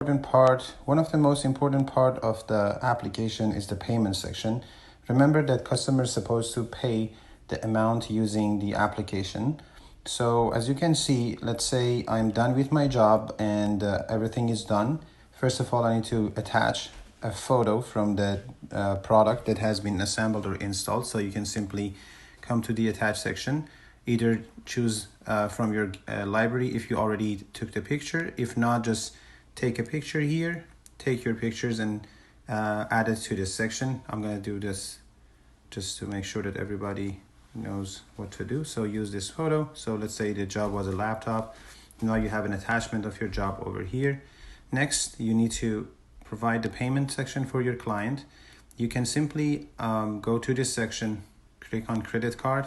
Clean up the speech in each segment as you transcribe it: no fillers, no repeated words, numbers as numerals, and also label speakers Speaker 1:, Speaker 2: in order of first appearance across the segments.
Speaker 1: One of the most important part of the application is the payment section. Remember that customers are supposed to pay the amount using the application. So as you can see, let's say I'm done with my job and everything is done. First of all, I need to attach a photo from the product that has been assembled or installed. So you can simply come to the attach section, either choose from your library if you already took the picture. If not, just take a picture here, take your pictures and add it to this section. I'm gonna do this just to make sure that everybody knows what to do. So use this photo. So let's say the job was a laptop. Now you have an attachment of your job over here. Next, you need to provide the payment section for your client. You can simply go to this section, click on credit card,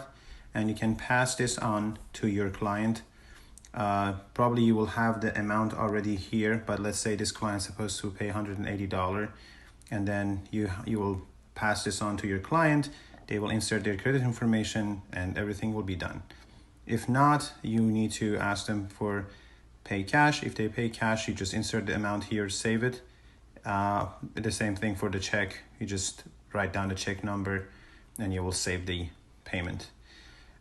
Speaker 1: and you can pass this on to your client. Probably you will have the amount already here, but let's say this client is supposed to pay $180, and then you will pass this on to your client. They will insert their credit information and everything will be done. If not, you need to ask them for pay cash. If they pay cash, you just insert the amount here, save it. The same thing for the check. You just write down the check number and you will save the payment.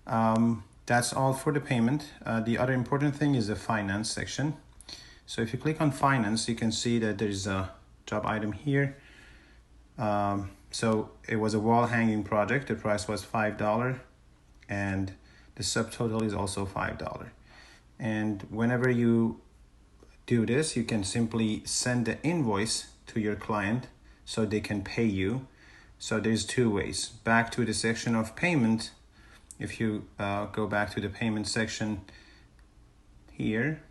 Speaker 1: That's all for the payment. The other important thing is the finance section. So if you click on finance, you can see that there's a job item here. So it was a wall hanging project. The price was $5 and the subtotal is also $5. And whenever you do this, you can simply send the invoice to your client so they can pay you. So there's two ways. Back to the section of payment. If you go back to the payment section here,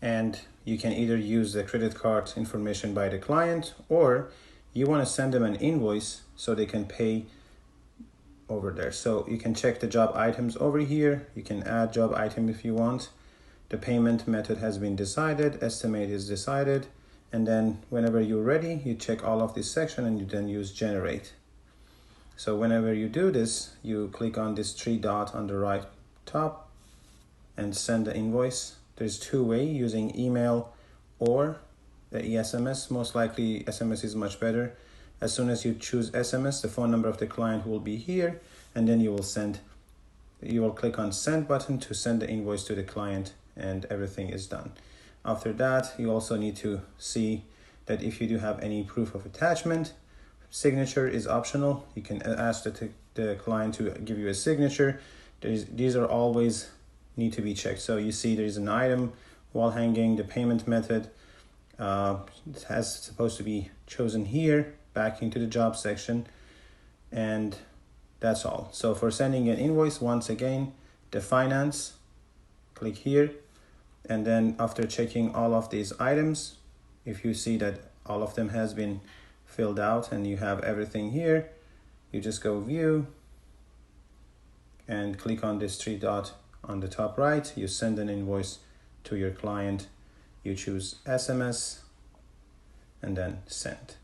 Speaker 1: and you can either use the credit card information by the client, or you want to send them an invoice so they can pay over there. So you can check the job items over here. You can add job item if you want. The payment method has been decided, estimate is decided, and then whenever you're ready, you check all of this section and you then use generate. So whenever you do this, you click on this three dot on the right top and send the invoice. There's two ways, using email or the SMS. Most likely SMS is much better. As soon as you choose SMS, the phone number of the client will be here, and then you will click on send button to send the invoice to the client, and everything is done. After that, you also need to see that if you do have any proof of attachment, signature is optional. You can ask the client to give you a signature. These are always need to be checked. So you see there's an item, wall hanging, the payment method it has supposed to be chosen here, back into the job section, and that's all. So for sending an invoice, once again, the finance, click here, and then after checking all of these items, if you see that all of them has been filled out and you have everything here, you just go view and click on this three dot on the top right. You send an invoice to your client, you choose SMS and then send.